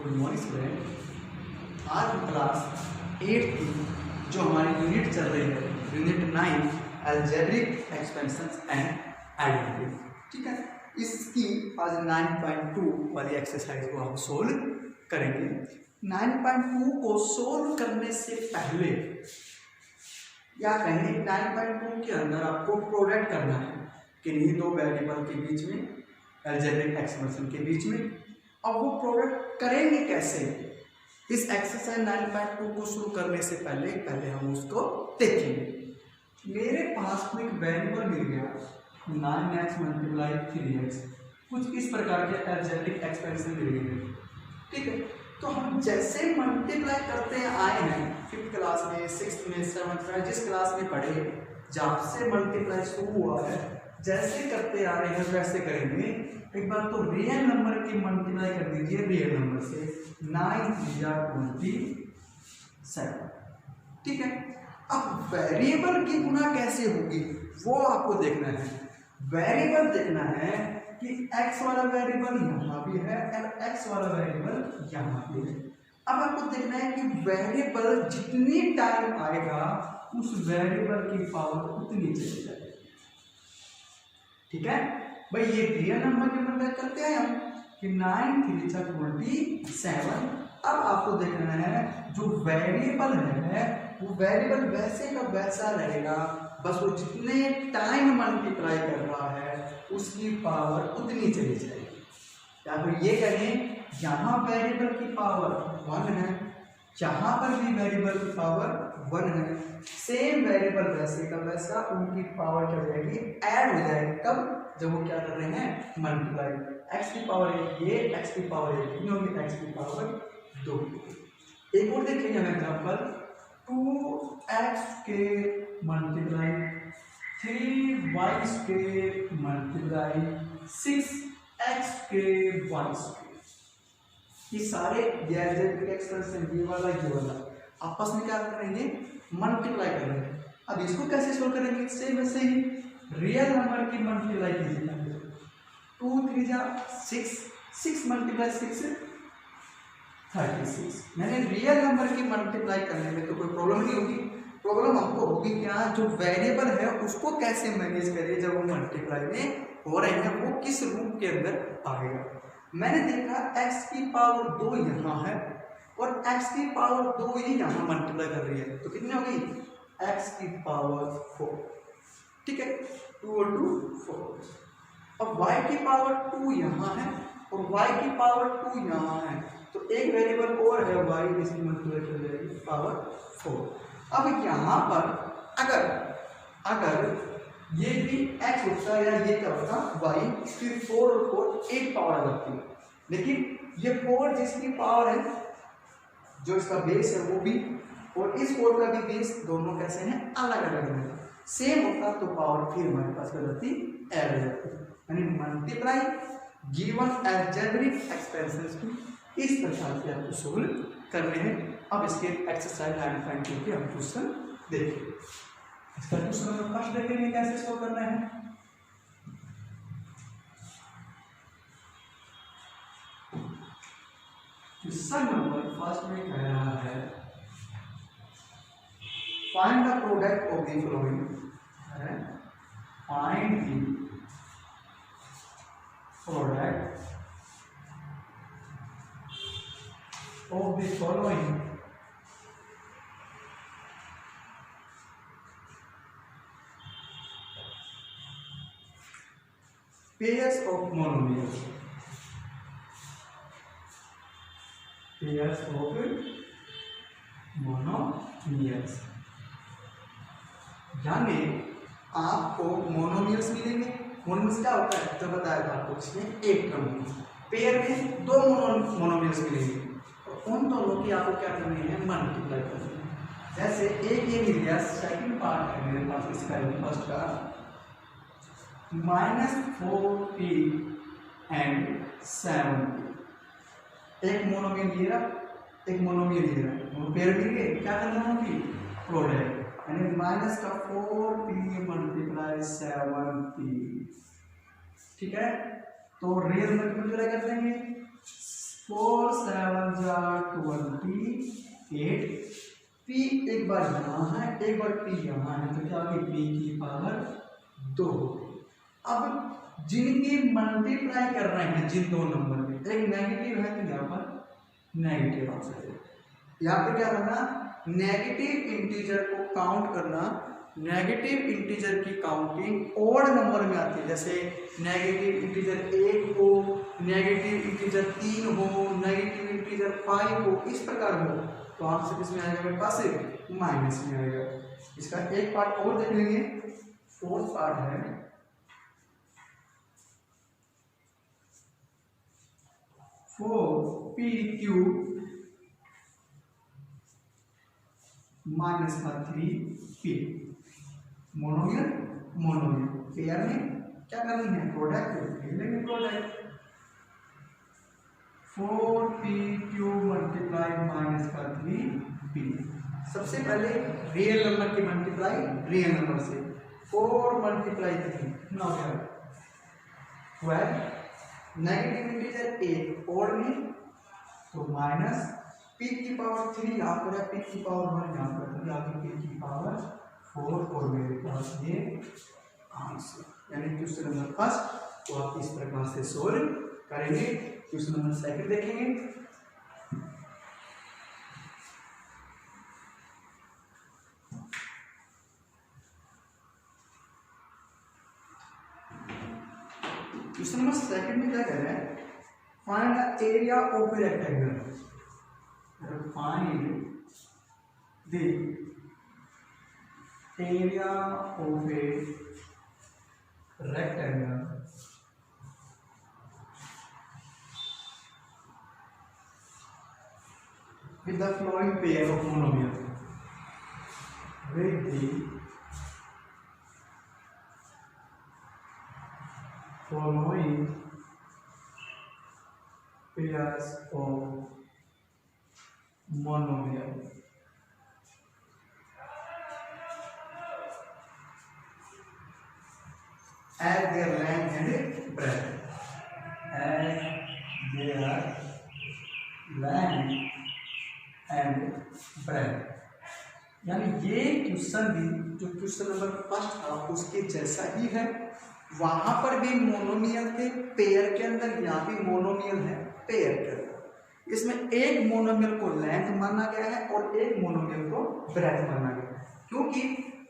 Good morning student. आज class 8 की जो हमारी यूनिट चल रही है, unit 9 algebraic expansions and identity, ठीक है। इसकी आज 9.2 वाली एक्सरसाइज को हम सोल्व करेंगे। 9.2 को सोल्व करने से पहले या कहें 9.2 के अंदर आपको प्रोडक्ट करना है किन्हीं दो वेरिएबल के बीच में, अलजेब्रिक एक्सपेंशन के बीच में। अब वो प्रोडक्ट करेंगे कैसे, इस एक्सरसाइज 9.2 को शुरू करने से पहले हम उसको देखेंगे। मेरे पास को एक वेरिएबल मिल गया 9x × 3x, कुछ इस प्रकार के अलजेब्रिक एक्सपेंशन मिल गए, ठीक है। तो हम जैसे मल्टीप्लाई करते आए हैं 5th क्लास में, 6th में, 7th में, जिस क्लास में पढ़े, जहाँ से मल्टीप्लाई शुरू हुआ है, जैसे करते आ रहे हैं वैसे करेंगे। एक बार तो रियल नंबर की मल्टीप्लाई कर दीजिए रियल नंबर से, 9 × 27, ठीक है। अब वेरिएबल की गुना कैसे होगी वो आपको देखना है। वेरिएबल देखना है कि x वाला वेरिएबल यहाँ भी है और x वाला वेरिएबल यहाँ भी है। अब आपको देखना है कि वेरिएबल जितनी टाइम आएगा उस वेरिएबल की पावर उतनी चली जाएगी, ठीक है भाई। ये रियल नंबर के मल्टीप्लाई करते हैं हम कि 9 × 27। अब आपको देखना है जो वेरिएबल है वो वेरिएबल वैसे का वैसा रहेगा, बस वो जितने टाइम मल्टीप्लाई कर रहा है उसकी पावर उतनी चली जाएगी। या फिर ये कहें यहाँ वेरिएबल की पावर 1 है, यहाँ पर भी वेरिएबल की पावर 1 है, सेम वेरिएबल वैसे का वैसा उनकी पावर क्या हो जाएगी, ऐड हो जाएगी। कब? जब वो क्या कर रहे हैं, मल्टीप्लाई। x की पावर 1 ये, x की पावर 1 नहीं होगी, x की पावर 2। एक और देखेंगे हम एग्जाम्पल, 2x² × 3y² × 6x²। ये सारे अलजेब्रिक एक्सपेंशन, ये वाला आपस में क्या करेंगे, मल्टीप्लाई करेंगे। अब इसको कैसे सोल्व करेंगे, सेम वैसे ही रियल नंबर की मल्टीप्लाई कीजिए। 2 × 3 = 6, 6 × 6 36। मैंने रियल नंबर की मल्टीप्लाई करने में तो कोई प्रॉब्लम नहीं होगी। प्रॉब्लम हमको होगी क्या, जो वेरिएबल है उसको कैसे मैनेज करें जब वो मल्टीप्लाई में हो रहे हैं, वो किस रूप के अंदर आएगा। मैंने देखा x की पावर 2 यहाँ है और x की पावर 2 ही यहाँ मल्टीप्लाई कर रही है, तो कितनी हो गई, x की पावर 4, ठीक है। 2 और 2 4। अब y की पावर 2 यहाँ है और y की पावर 2 यहाँ है, तो एक वेरिएबल और है y, इसकी मल्टीप्लाई कर जाएगी पावर 4। अब यहाँ पर अगर ये भी x होता या ये क्या होता y, फिर 4 और 4 8 पावर आ जाती है। लेकिन ये 4 जिसकी पावर है, जो इसका बेस है वो भी, और इस 4 का भी बेस, दोनों कैसे हैं, अलग अलग है। सेम होता तो पावर फिर हमारे पास क्या जाती, ऐड हो जाती। यानी मल्टीप्लाई गिवन अलजेब्रिक एक्सपेंशंस की इस प्रकार से आपको सोल्व करने हैं। अब इसके एक्सरसाइज 9.2 के हम क्वेश्चन देखेंगे। इसका क्वेश्चन नंबर फर्स्ट देखेंगे कैसे सोल्व करना है। क्वेश्चन नंबर फर्स्ट में कह रहा है find the product of the following, find the product of the following pairs of monomials, pairs of monomials। यानी आपको मोनोमियल्स मिलेंगे। मोनोमियल्स क्या होता है, तो बताया था आपको, इसमें एक टर्म पेयर में 2 मोनोमियल्स मिलेंगे, उन दोनों की आपको क्या करनी है, मल्टीप्लाई करनी है। जैसे एक ये मिल गया, सेकंड पार्ट है मेरे पास इसका, फर्स्ट का -4p and 7p। एक मोनोमियल ये रहा, एक मोनोमियल ये रहा, वो पेयर मिल गए, क्या करना होगी, प्रोडक्ट, यानी -4p × 7p, ठीक है। तो रियल मल्टीप्लाई कर देंगे, 4 7 28, p एक बार यहाँ है, एक बार p यहाँ है, तो क्या होगी p की पावर 2। अब जिनकी मल्टीप्लाई कर रहे हैं जिन दो नंबर में, एक नेगेटिव है तो यहाँ पर नेगेटिव आ सकते, यहाँ पर क्या करना, नेगेटिव इंटीजर को काउंट करना। नेगेटिव इंटीजर की काउंटिंग ओड नंबर में आती है, जैसे नेगेटिव इंटीजर 1 हो, नेगेटिव इंटीजर 3 हो, नेगेटिव इंटीजर 5 हो, इस प्रकार हो, तो आंसर किसमें आएगा मेरे पास, माइनस में आएगा। इसका एक पार्ट और देख लेंगे, फोर्थ पार्ट है 4p³ -3p, monomial monomial, pair में क्या करनी है, प्रोडक्ट लेंगे, प्रोडक्ट 4p³ × -3p। सबसे पहले रियल नंबर की मल्टीप्लाई रियल नंबर से, 4 × 3 कितना हो गया 12, नेगेटिव इंटीजर 1 और में तो माइनस p की पावर 3 यहाँ पर है, p की पावर 1 यहाँ पर है, आगे p की पावर 4 और मेरे पास ये आंसर, यानी क्वेश्चन नंबर फर्स्ट तो आप इस प्रकार से सोल्व करेंगे। क्वेश्चन नंबर सेकंड देखेंगे। क्वेश्चन नंबर सेकंड में क्या कह रहे हैं, find the area of a rectangle, find the area of a rectangle with the following pair of monomial, with the following pairs of monomial, as their length and breadth, as their length and breadth. यानी ये question भी जो question number first था उसके जैसा ही है, वहां पर भी मोनोमियल थे पेयर के अंदर, यहाँ भी मोनोमियल है पेयर के अंदर। इसमें एक मोनोमियल को लेंथ माना गया है और एक मोनोमियल को ब्रेथ माना गया है, क्योंकि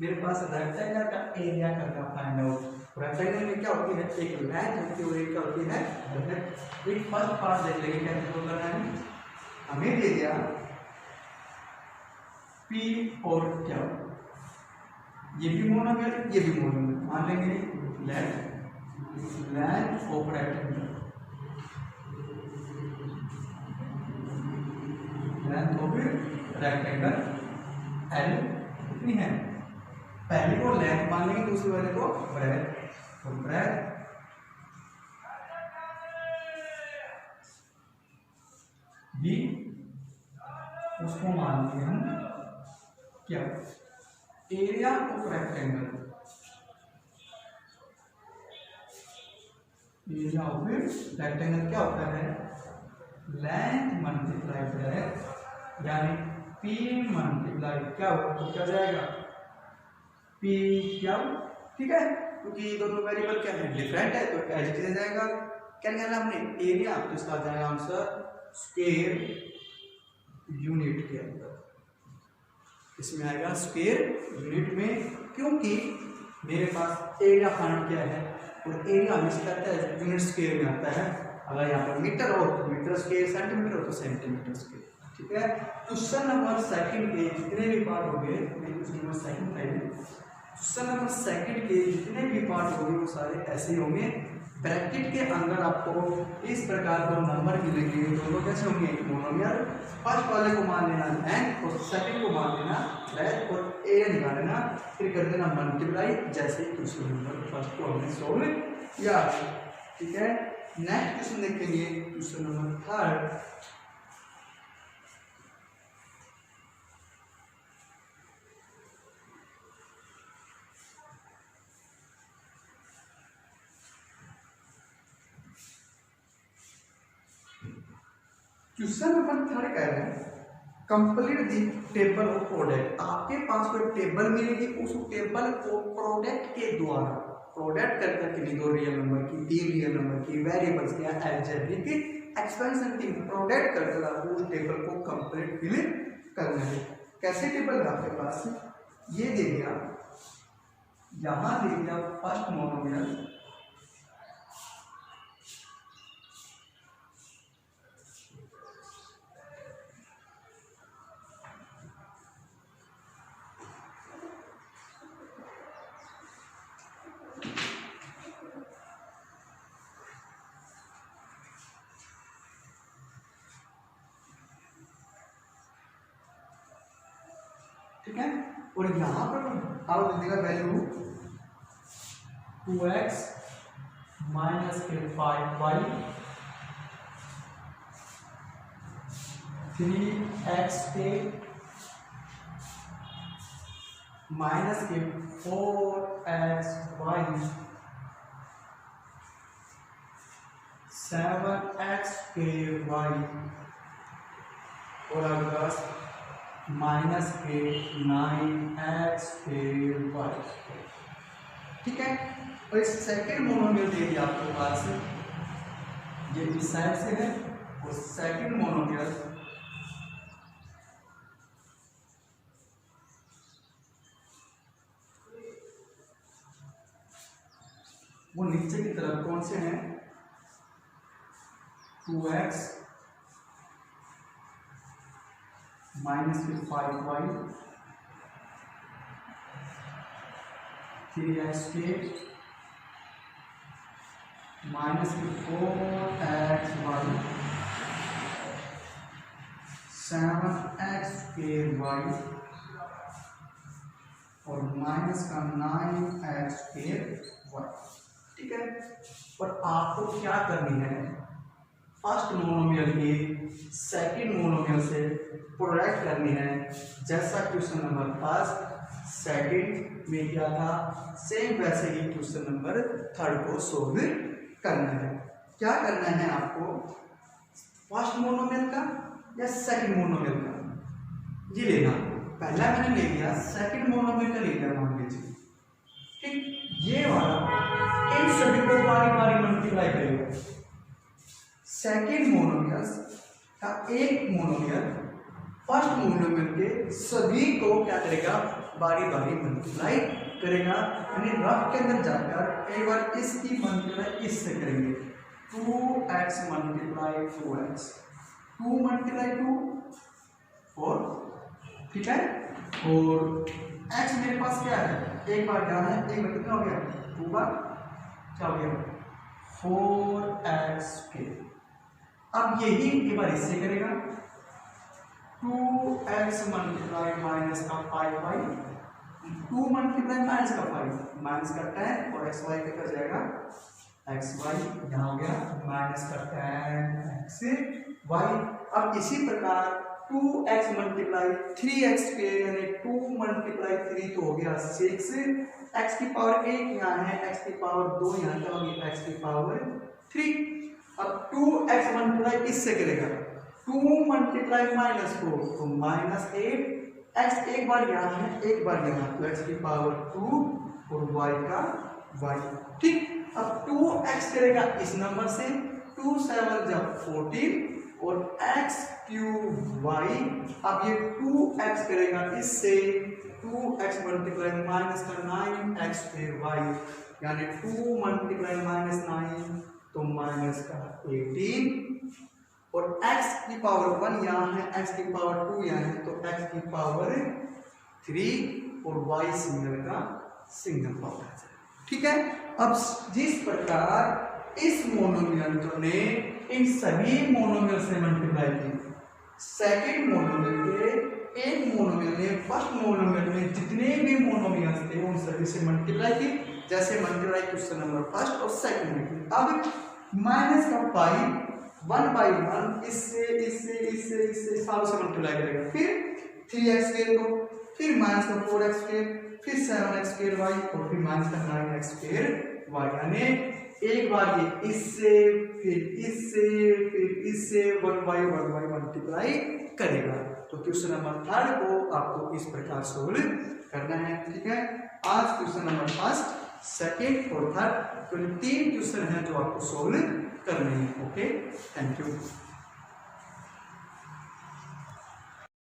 मेरे पास रेक्टेंगल का एरिया करना फाइंड आउट। रेक्टेंगल में क्या होती है, एक लेंथ होती है और एक क्या होती है ब्रेथ। एक फर्स्ट पार्ट देख लेंगे कैसे सोल्व करना है। हमें दे दिया P और क्या, ये भी मोनोमियल ये भी मोनोमियल, मान लेंगे length of rectangle, length of rectangle L कितनी है, पहले को लेंथ मान लेंगे दूसरे वाले को ब्रेथ, तो ब्रेथ भी उसको मान लेंगे हम क्या, area of rectangle, area of rectangle क्या होता है, लेंथ मल्टीप्लाई ब्रेथ, यानी P मल्टीप्लाई क्या होगा तो क्या जाएगा P क्या, ठीक है, क्योंकि दोनों वेरिएबल क्या है डिफरेंट है तो एज इट इज जाएगा। क्या करना हमने एरिया, तो इसका आ जाएगा आंसर स्क्वायर यूनिट के अंदर, इसमें आएगा स्क्वायर यूनिट में, क्योंकि मेरे पास एरिया फाइंड किया है और एरिया हमेशा कहता है यूनिट स्क्वायर में आता है। अगर यहाँ पर मीटर हो तो मीटर स्क्वायर, सेंटीमीटर हो तो सेंटीमीटर स्क्वायर, ठीक है। क्वेश्चन नंबर सेकंड के जितने भी पार्ट हो गए, क्वेश्चन नंबर सेकंड है, क्वेश्चन नंबर सेकंड के जितने भी पार्ट होंगे वो सारे ऐसे होंगे। ब्रैकेट के अंदर आपको इस प्रकार को नंबर मिलेंगे, दोनों कैसे होंगे मोनोमियल, फर्स्ट वाले को मान लेना n और सेकंड को मान लेना ब्रेथ और एरिया निकाल लेना, फिर कर देना मल्टीप्लाई, जैसे क्वेश्चन नंबर फर्स्ट को हमने सोल्व किया, ठीक है। नेक्स्ट क्वेश्चन देखेंगे question number third. Question number 3 कह रहे हैं complete the table of product. आपके पास कोई टेबल मिलेगी, उस टेबल को प्रोडक्ट के द्वारा प्रोडक्ट कर करके लिख दो, रियल नंबर की, रियल नंबर की, वेरिएबल्स के, अलजेब्रिक एक्सपेंशन की प्रोडक्ट कर कर आपको उस टेबल को कंप्लीट फिल करना है। कैसे टेबल है आपके पास? ये दे दिया, यहां दे दिया फर्स्ट मोनोमियल, ठीक है, और यहां पर आप दे देगा वैल्यू 2x माइनस के 5y 3x के माइनस के 4xy 7x के y और आपके पास माइनस के 9x के y। ठीक है, और इस सेकंड मोनोमियल दे दिया आपके पास, ये इस साइड से है, और सेकंड मोनोमियल वो नीचे की तरफ कौन से हैं? 2x माइनस के 5y 3x के माइनस के 4xy 7x के y और माइनस का 9x के y। ठीक है, और आपको क्या करनी है? फर्स्ट मोनोमियल की सेकंड मोनोमियल से प्रोडक्ट करनी है, जैसा क्वेश्चन नंबर फर्स्ट सेकंड में क्या था, सेम वैसे ही क्वेश्चन नंबर थर्ड को सोल्व करना है। क्या करना है आपको? फर्स्ट मोनोमियल का या सेकंड मोनोमियल का, ये लेना। पहला मैंने ले लिया, सेकंड मोनोमियल का ले लिया मान लीजिए, ठीक, ये वाला इन सभी को बारी बारी मल्टीप्लाई करेगा। सेकंड मोनोमियल का एक मोनोमियल फर्स्ट मोनोमियल के सभी को क्या करेगा? बारी बारी मल्टीप्लाई करेगा, यानी रफ के अंदर जाकर एक बार इसकी मल्टीप्लाई इससे करेंगे, 2x मल्टीप्लाई 4x, 2 मल्टीप्लाई 2 4, ठीक है, और x मेरे पास क्या है? एक बार क्या है, एक बार कितना हो गया? 2 बार क्या हो गया? 4x के। अब यही एक बार इससे करेगा, 2x मल्टीप्लाई माइनस का 5y, 2 मल्टीप्लाई माइनस का 5 माइनस का 10 और xy पे कर जाएगा xy, यहाँ हो गया माइनस का 10xy। अब इसी प्रकार 2x मल्टीप्लाई 3x के, यानी 2 मल्टीप्लाई 3 तो हो गया 6, x की पावर 1 यहाँ है, x की पावर 2 यहाँ क्या होगी? x की पावर 3। अब 2x मल्टीप्लाई इससे करेगा, 2 मल्टीप्लाई माइनस 4 तो माइनस 8, x एक बार यहाँ है एक बार यहाँ, तो x की पावर 2 और y का y, ठीक। अब 2x करेगा इस नंबर से, 2 7 जब 14 और x क्यूब y। अब ये 2x करेगा इससे, 2x मल्टीप्लाई माइनस का 9x फिर y, यानी 2 मल्टीप्लाई माइनस 9 तो माइनस का 18, और x की पावर 1 यहाँ है, x की पावर 2 यहाँ है, तो x की पावर 3 और y सिंगल का सिंगल पावर है, ठीक है। अब जिस प्रकार इस मोनोमियल ने इन सभी मोनोमियल से मल्टीप्लाई की, सेकंड मोनोमियल के एक मोनोमियल ने फर्स्ट मोनोमियल में जितने भी मोनोमियल्स थे उन सभी से मल्टीप्लाई की, जैसे मल्टीप्लाई क्वेश्चन नंबर फर्स्ट और सेकंड में की। अब माइनस का पाई 1 बाई 1 इससे इससे इससे इससे सब से मल्टीप्लाई करेगा, फिर 3x स्क्वायर को, फिर माइनस का 4x स्क्वायर, फिर 7x स्क्वायर y और फिर माइनस का 9x स्क्वायर y, यानी एक बार ये इससे फिर इससे 1/1 मल्टीप्लाई करेगा। तो क्वेश्चन नंबर 3 को आपको इस प्रकार सोल्व करना है। ठीक है, आज क्वेश्चन नंबर 1, 2 और 3 तीन क्वेश्चन हैं जो आपको सोल्व करने हैं। Okay, thank you.